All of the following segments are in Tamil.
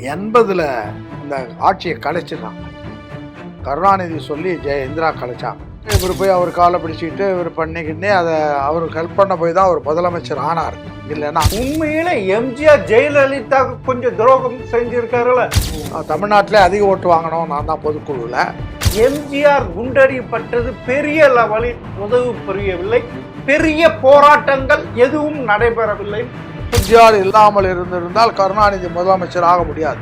80ல் இந்த ஆட்சியை கலைச்சிட்டாங்க. கருணாநிதி சொல்லி இந்திரா கலைச்சாங்க. இவர் போய் அவர் காலை பிடிச்சிக்கிட்டு இவர் பண்ணிக்கிட்டே அதை அவருக்கு ஹெல்ப் பண்ண போய் தான் அவர் முதலமைச்சர் ஆனார். இல்லைன்னா உண்மையில எம்ஜிஆர் ஜெயலலிதா கொஞ்சம் துரோகம் செஞ்சிருக்காருல்ல. தமிழ்நாட்டிலே அதிக ஓட்டு வாங்கணும் நான் தான் பொதுக்குழுவில். எம்ஜிஆர் குண்டடிப்பட்டது பெரிய லெவலில் உதவி புரியவில்லை, பெரிய போராட்டங்கள் எதுவும் நடைபெறவில்லை. எம்ஜிஆர் இல்லாமல் இருந்திருந்தால் கருணாநிதி முதலமைச்சர் ஆக முடியாது.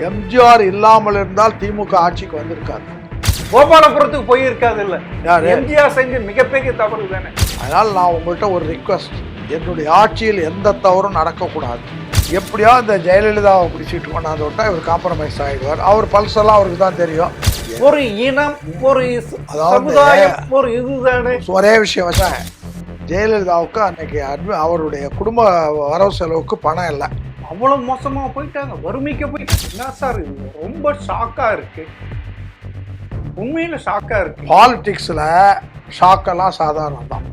எம்ஜிஆர் இல்லாமல் இருந்தால் திமுக ஆட்சிக்கு வந்திருக்காரு. கோபாலபுரத்துக்கு போயிருக்காது இல்ல. எம்ஜிஆர் செஞ்ச மிகப்பெரிய தவறு தானே. அதனால் நான் உங்கள்கிட்ட ஒரு ரிக்வெஸ்ட், என்னுடைய ஆட்சியில் எந்த தவறும் நடக்கக்கூடாது. எப்படியோ இந்த ஜெயலலிதாவை பிடிச்சிட்டு கொண்டாந்து விட்டா இவர் காம்ப்ரமைஸ் ஆகிடுவார். அவர் பல்செல்லாம் அவருக்கு தான் தெரியும். ஒரு இனம், ஒரு சமுதாயம், ஒரு இதுதானே. ஒரே விஷயம் வச்சா ஜெயலலிதாவுக்கு அன்னைக்கு அவருடைய குடும்ப வரவு செலவுக்கு பணம் இல்லை. அவ்வளவு மோசமா போயிட்டாங்க, வறுமைக்கு போயிட்டாங்க. என்ன சார் இது ரொம்ப ஷாக்கா இருக்கு, உண்மையில ஷாக்கா இருக்கு. பாலிடிக்ஸ்ல ஷாக்கெல்லாம் சாதாரணம் தான்.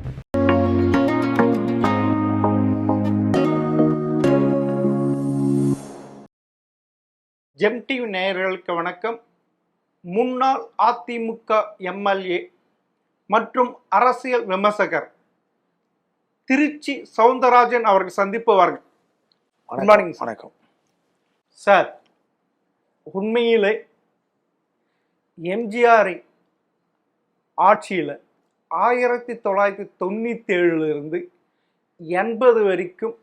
ஜெம் டிவி நேயர்களுக்கு வணக்கம். முன்னாள் அதிமுக எம்எல்ஏ மற்றும் அரசியல் விமர்சகர் திருச்சி சவுந்தரராஜன் அவர்கள் சந்திப்புவார்கள். வணக்கம் சார். உண்மையிலே எம்ஜிஆர் ஆட்சியில் 1997 இருந்து 80 வரைக்கும்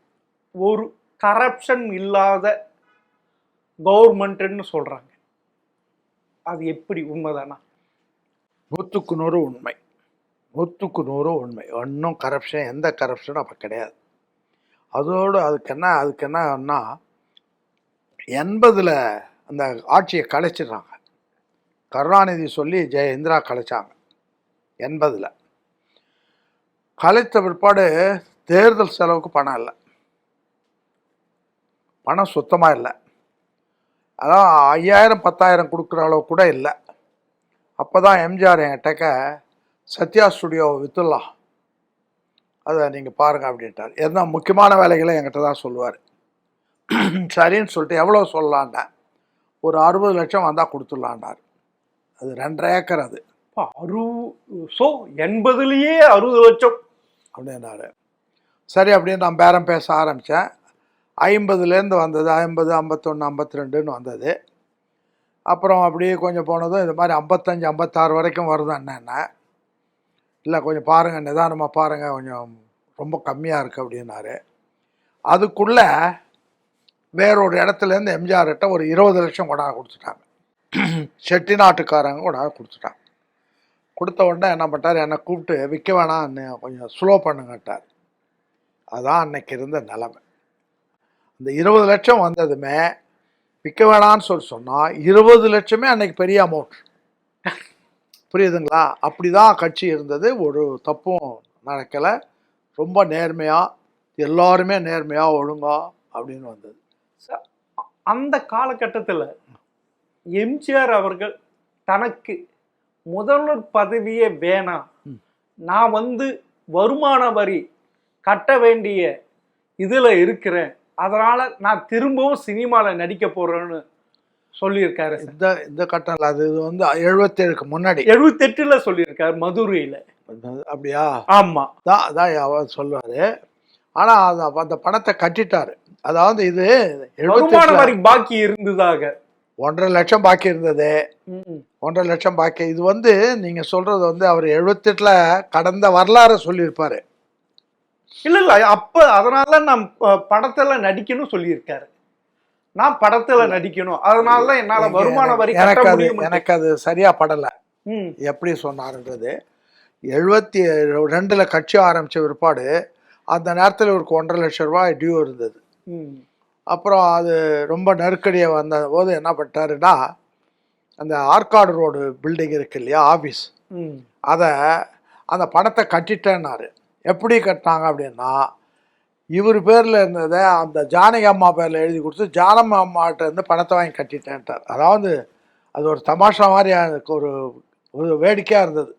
ஒரு கரப்ஷன் இல்லாத கவர்மெண்ட்னு சொல்றாங்க. அது எப்படி உண்மைதானா? 100க்கு 100 உண்மை, 100க்கு 100 உண்மை. ஒன்றும் கரப்ஷன், எந்த கரப்ஷனும் அப்போ கிடையாது. அதோடு அதுக்கு என்னன்னா 80ல் அந்த ஆட்சியை கலைச்சிடுறாங்க. கருணாநிதி சொல்லி இந்திரா கலைச்சாங்க. 80ல் கலைத்த பிற்பாடு தேர்தல் செலவுக்கு பணம் இல்லை, பணம் சுத்தமாக இல்லை. அதான் 5000 10,000 கொடுக்குற அளவு கூட இல்லை. அப்போ தான் எம்ஜிஆர் என்கிட்டக்க சத்யா ஸ்டுடியோவை விற்றுலாம், அதை நீங்கள் பாருங்கள் அப்படின்ட்டார். எந்த முக்கியமான வேலைகளை என்கிட்ட தான் சொல்லுவார். சரின்னு சொல்லிட்டு எவ்வளோ சொல்லலான்டேன். ஒரு 60 லட்சம் வந்தால் கொடுத்துடலான்னார். அது 2.5 ஏக்கர். அது 80லேயே 60 லட்சம் அப்படின்னாரு. சரி அப்படின்னு நான் பேரம் பேச ஆரம்பித்தேன். 50லேருந்து வந்தது, 50, 51, 52ன்னு வந்தது. அப்புறம் அப்படியே கொஞ்சம் போனதும் இது மாதிரி 55, 56 வரைக்கும் வருது. என்னென்ன இல்லை கொஞ்சம் பாருங்கள், நிதானமாக பாருங்கள், கொஞ்சம் ரொம்ப கம்மியாக இருக்குது அப்படின்னாரு. அதுக்குள்ளே வேறொரு இடத்துலேருந்து எம்ஜிஆர்கிட்ட ஒரு 20 லட்சம் கொண்டாந்து கொடுத்துட்டாங்க. செட்டிநாட்டுக்காரங்க கொண்டாந்து கொடுத்துட்டாங்க. கொடுத்த உடனே என்ன பண்ணிட்டார், என்னை கூப்பிட்டு விற்க வேணான்னு கொஞ்சம் ஸ்லோ பண்ணுங்கட்டார். அதுதான் அன்னைக்கு இருந்த நிலைமை. அந்த 20 லட்சம் வந்ததுமே விற்க வேணான்னு சொன்னால் 20 லட்சமே அன்னைக்கு பெரிய அமௌண்ட். புரியுதுங்களா? அப்படி தான் கட்சி இருந்தது. ஒரு தப்பும் நடக்கலை. ரொம்ப நேர்மையாக, எல்லாருமே நேர்மையாக ஒழுங்கா அப்படின்னு வந்தது. அந்த காலகட்டத்தில் எம்ஜிஆர் அவர்கள் தனக்கு முதல்வர் பதவியே வேணாம், நான் வருமான வரி கட்ட வேண்டிய இதில் இருக்கிறேன், அதனால் நான் திரும்பவும் சினிமாவில் நடிக்க போகிறேன்னு சொல்லியிருக்காரு. இந்த கட்டம் அது 77க்கு முன்னாடி 78ல் சொல்லியிருக்காரு மதுரையில். அப்படியா? ஆமாம், அதான் அவர் சொல்லுவார். ஆனால் அந்த பணத்தை கட்டிட்டாரு. அதாவது இது வருமான வரி பாக்கி இருந்ததாக 1.5 லட்சம் பாக்கி இருந்தது. 1.5 லட்சம் பாக்கி. இது நீங்கள் சொல்கிறது அவர் 78ல் கடந்த வரலாறு சொல்லியிருப்பாரு. இல்லை அப்போ அதனால நான் படத்தில் நடிக்கணும் சொல்லியிருக்காரு. நான் படத்தில் நடிக்கணும், அதனால தான் என்னால் வருமான வரி எனக்கு அது சரியாக படலை. எப்படி சொன்னாருன்றது 72ல் கட்சி ஆரம்பித்த பிற்பாடு அந்த நேரத்தில் இவருக்கு 1.5 லட்சம் ரூபாய் டியூ இருந்தது. அப்புறம் அது ரொம்ப நெருக்கடியை வந்த போது என்ன பண்ணிட்டாருன்னா, அந்த ஆற்காடு ரோடு பில்டிங் இருக்கு இல்லையா, ஆஃபீஸ், அந்த பணத்தை கட்டிட்டேன்னாரு. எப்படி கட்டினாங்க அப்படின்னா, இவர் பேரில் இருந்ததை அந்த ஜானகி அம்மா பேரில் எழுதி கொடுத்து ஜானகி அம்மாட்ட இருந்து பணத்தை வாங்கி கட்டிட்டேன்ட்டார். அதாவது அது ஒரு தமாஷா மாதிரி ஒரு வேடிக்கையாக இருந்தது.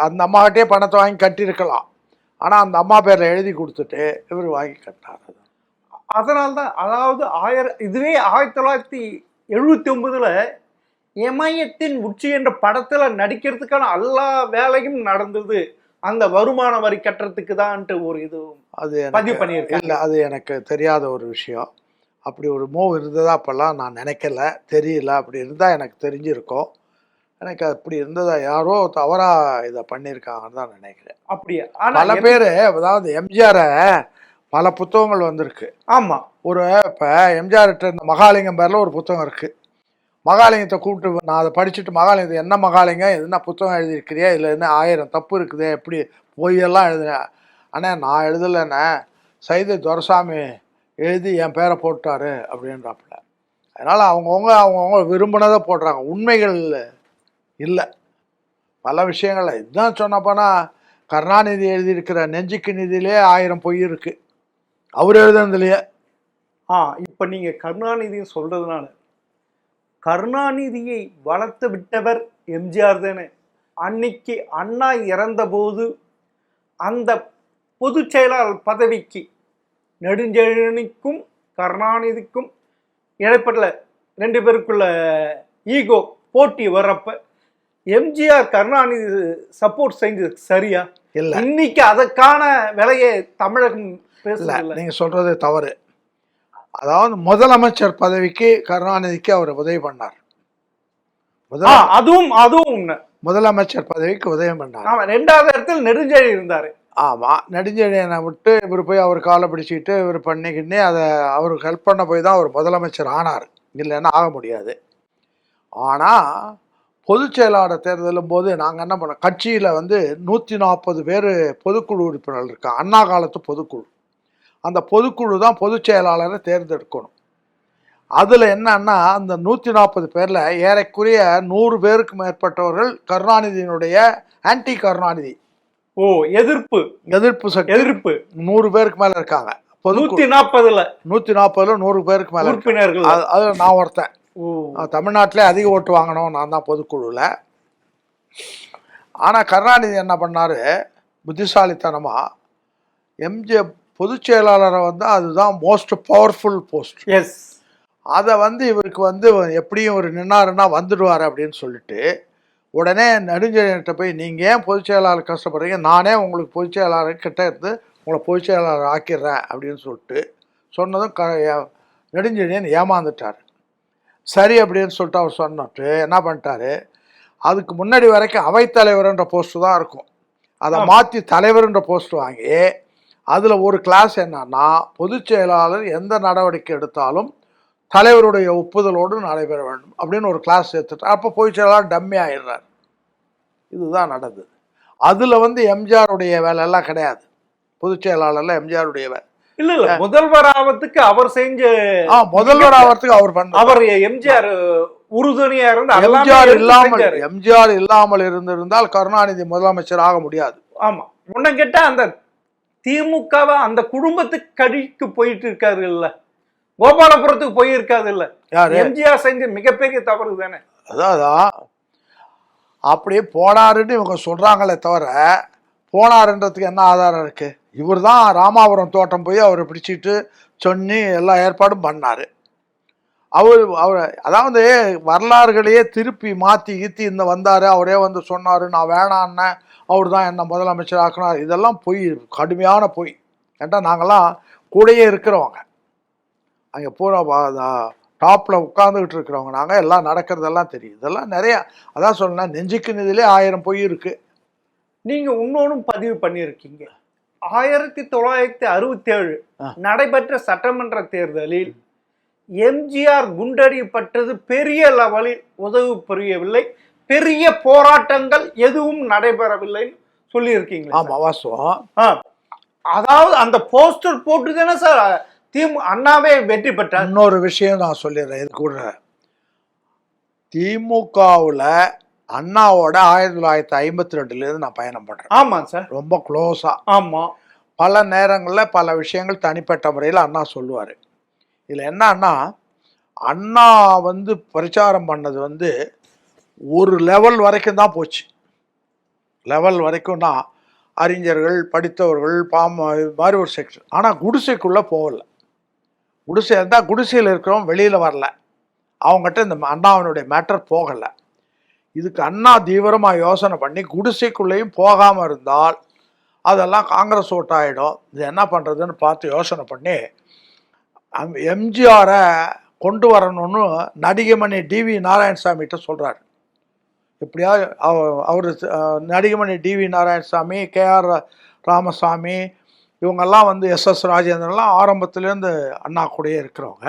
அந்த அம்மாக்கிட்டே பணத்தை வாங்கி கட்டியிருக்கலாம், ஆனால் அந்த அம்மா பேரில் எழுதி கொடுத்துட்டு இவர் வாங்கி கட்டினார். அதனால்தான், அதாவது இதுவே 1979 இமயத்தின் உச்சி என்ற படத்துல நடிக்கிறதுக்கான எல்லா வேலையும் நடந்தது அந்த வருமான வரி கட்டுறதுக்கு தான் ஒரு இது அது பதிவு பண்ணியிருக்கேன். இல்லை, அது எனக்கு தெரியாத ஒரு விஷயம். அப்படி ஒரு மூவ் இருந்ததா அப்போல்லாம் நான் நினைக்கல, தெரியல. அப்படி இருந்தால் எனக்கு தெரிஞ்சிருக்கும். எனக்கு அப்படி இருந்ததா யாரோ தவறாக இதை பண்ணியிருக்காங்கன்னு தான் நினைக்கிறேன். அப்படியா? பல பேர், அதாவது எம்ஜிஆரை பல புத்தகங்கள் வந்திருக்கு. ஆமா, ஒரு இப்போ எம்ஜிஆர்கிட்ட இந்த மகாலிங்கம் பேரில் ஒரு புத்தகம் இருக்குது. மகாலிங்கத்தை கூப்பிட்டு நான் அதை படிச்சுட்டு, மகாலிங்கத்தை என்ன மகாலிங்கம் என்ன புத்தகம் எழுதியிருக்கிறியா, இல்லை என்ன 1000 தப்பு இருக்குது, எப்படி பொய்யெல்லாம் எழுதுனேன். அண்ணே நான் எழுதலைண்ணே, சைதை துரைசாமி எழுதி என் பேரை போட்டாரு அப்படின்றாப்புல. அதனால் அவங்கவுங்க விரும்பினதை போடுறாங்க, உண்மைகள் இல்லை பல விஷயங்கள். இதுதான் சொன்னப்போனா கருணாநிதி எழுதியிருக்கிற நெஞ்சுக்கு நிதியிலே 1000 பொய் இருக்கு அவர் எழுதுனதுலையே. இப்போ நீங்க கருணாநிதி சொல்றதுனால, கருணாநிதியை வளர்த்து விட்டவர் எம்ஜிஆர் தானே. அன்னைக்கு அண்ணா இறந்த போது அந்த பொதுச் செயலாளர் பதவிக்கு நெடுஞ்செழியனுக்கும் கருணாநிதிக்கும் இடைப்பட்ட 2 பேருக்குள்ள ஈகோ போட்டி வர்றப்ப எம்ஜிஆர் கருணாநிதி சப்போர்ட் செஞ்சது சரியா? இல்ல, இன்னைக்கு அதற்கான விலையை தமிழகம் பேசல. நீங்க சொல்றது தவறு. அதாவது முதலமைச்சர் பதவிக்கு கருணாநிதிக்கு அவர் உதவி பண்ணார். அதுவும் உண்மை. முதலமைச்சர் பதவிக்கு உதவி பண்ணார். ஆமா, 2வது இடத்துல நெடுஞ்செழியன் இருந்தாரு. ஆமா, நெடுஞ்செழியனை விட்டு இவர் போய் அவர் காலை பிடிச்சிக்கிட்டு இவர் பண்ணிக்கிட்டே அதை அவருக்கு ஹெல்ப் பண்ண போய் தான் அவர் முதலமைச்சர் ஆனார். இல்லைன்னா ஆக முடியாது. ஆனால் பொதுச் செயலாளர் தேர்தலும் போது நாங்கள் என்ன பண்ணோம், கட்சியில் 140 பேர் பொதுக்குழு உறுப்பினர்கள் இருக்காங்க, அண்ணா காலத்து பொதுக்குழு. அந்த பொதுக்குழு தான் பொதுச் செயலாளரை தேர்ந்தெடுக்கணும். அதில் என்னன்னா அந்த 140 பேரில் ஏறக்குறைய 100 பேருக்கு மேற்பட்டவர்கள் கருணாநிதியினுடைய ஆன்டி கருணாநிதி எதிர்ப்பு 100 பேருக்கு மேலே இருக்காங்க. 140ல் 100 பேருக்கு மேலே உறுப்பினர்கள். அதில் நான் ஒருத்தன். தமிழ்நாட்டிலே அதிக ஓட்டு வாங்கினோம் நான் தான் பொதுக்குழுவில். ஆனால் கருணாநிதி என்ன பண்ணார், புத்திசாலித்தனமாக எம்ஜிஆர் பொதுச் செயலாளரை அதுதான் மோஸ்ட் பவர்ஃபுல் போஸ்ட். எஸ், அதை இவருக்கு எப்படியும் ஒரு நின்னாருன்னா வந்துடுவார் அப்படின்னு சொல்லிட்டு உடனே நெடுஞ்செழியன்கிட்ட போய் நீங்கள் ஏன் பொதுச் செயலாளர் கஷ்டப்படுறீங்க, நானே உங்களுக்கு பொதுச் செயலாளர் கிட்ட இருந்து உங்களை பொதுச் செயலாளர் ஆக்கிடுறேன் அப்படின்னு சொல்லிட்டு சொன்னதும் நெடுஞ்செழியன் ஏமாந்துட்டார். சரி அப்படின்னு சொல்லிட்டு அவர் சொன்னட்டு என்ன பண்ணிட்டாரு, அதுக்கு முன்னாடி வரைக்கும் அவைத்தலைவர்ன்ற போஸ்ட்டு தான் இருக்கும், அதை மாற்றி தலைவர்ன்ற போஸ்ட் வாங்கி அதில் ஒரு கிளாஸ் என்னன்னா பொதுச் செயலாளர் எந்த நடவடிக்கை எடுத்தாலும் தலைவருடைய ஒப்புதலோடு நடைபெற வேண்டும் அப்படின்னு ஒரு கிளாஸ் சேர்த்துட்டு அப்போ பொதுச் செயலாளர் டம்மி ஆயிடுறார். இதுதான் நடந்தது. அதில் எம்ஜிஆருடைய வேலையெல்லாம் கிடையாது, பொதுச் செயலாளர்ல எம்ஜிஆருடைய வேலை இல்ல. முதல்வர் ஆவதுக்கு அவர் செஞ்ச முதல்வர் ஆவதுக்கு அவர் பண்ண அவர் எம்ஜிஆர் உறுதுணையா இருந்தார். எம்ஜிஆர் இல்லாமல் இருந்திருந்தால் கருணாநிதி முதலமைச்சர் ஆக முடியாது. ஆமா, முன்ன கேட்டா அந்த திமுகவை அந்த குடும்பத்துக்கு கடிக்கு போயிட்டு இருக்காரு இல்ல, கோபாலபுரத்துக்கு போயிருக்காது இல்ல. எம்ஜிஆர் செஞ்ச மிகப்பெரிய தவறு தானே. அதான் அப்படியே போனாருன்னு இவங்க சொல்றாங்களே தவிர போனாருன்றதுக்கு என்ன ஆதாரம் இருக்கு? இவர் தான் ராமாபுரம் தோட்டம் போய் அவரை பிடிச்சிட்டு சொன்னி எல்லா ஏற்பாடும் பண்ணார். அவர் அதாவது வரலாறுகளையே திருப்பி மாற்றி ஈத்தி வந்தார், அவரே சொன்னார் நான் வேணான்னு, அவர் தான் என்ன முதலமைச்சர் ஆக்கினார். இதெல்லாம் பொய், கடுமையான பொய். ஏன்டா நாங்கள்லாம் கூடயே இருக்கிறவங்க, அங்கே பூரா டாப்பில் உட்காந்துக்கிட்டு இருக்கிறவங்க நாங்கள், எல்லாம் நடக்கிறதெல்லாம் தெரியும். இதெல்லாம் நிறையா, அதான் சொன்னேன் நெஞ்சுக்கு நிதியிலே 1000 பொய் இருக்குது. நீங்கள் இன்னொன்றும் பதிவு பண்ணியிருக்கீங்க. 1967 நடைபெற்ற சட்டமன்ற தேர்தலில் எம்ஜிஆர் குண்டடிப்பட்டது பெரிய லெவலில் உதவி புரியவில்லை, பெரிய போராட்டங்கள் எதுவும் நடைபெறவில்லைன்னு சொல்லியிருக்கீங்க. ஆமா, வாஸ்தவம். அதாவது அந்த போஸ்டர் போட்டு தானே சார் அண்ணாவே வெற்றி பெற்றார். இன்னொரு விஷயம் நான் சொல்லிடுறேன், இது கூட திமுகவில் அண்ணாவோட 1952 நான் பயணம் பண்றேன். ஆமா சார், ரொம்ப க்ளோஸா. ஆமா, பல நேரங்களில் பல விஷயங்கள் தனிப்பட்ட முறையில் அண்ணா சொல்லுவார். இதில் என்னன்னா, அண்ணா பிரச்சாரம் பண்ணது ஒரு லெவல் வரைக்கும் தான் போச்சு. லெவல் வரைக்கும்னா அறிஞர்கள், படித்தவர்கள், இது மாதிரி ஒரு செக்ஷன். ஆனால் குடிசைக்குள்ளே போகல. குடிசை இருந்தால் குடிசையில் இருக்கிறவங்க வெளியில் வரல, அவங்ககிட்ட இந்த அண்ணாவினுடைய மேட்டர் போகலை. இதுக்கு அண்ணா தீவிரமாக யோசனை பண்ணி குடிசைக்குள்ளேயும் போகாமல் இருந்தால் அதெல்லாம் காங்கிரஸ் ஓட்டு ஆகிடும், இது என்ன பண்ணுறதுன்னு பார்த்து யோசனை பண்ணி எம்ஜிஆரை கொண்டு வரணும்னு நடிகைமணி டிவி நாராயணசாமிகிட்ட சொல்கிறார். எப்படியா அவர் நடிகைமணி டிவி நாராயணசாமி, கேஆர் ராமசாமி, இவங்கெல்லாம் வந்து எஸ்எஸ் ராஜேந்திரன்லாம் ஆரம்பத்துலேருந்து அண்ணா கூடயே இருக்கிறவங்க.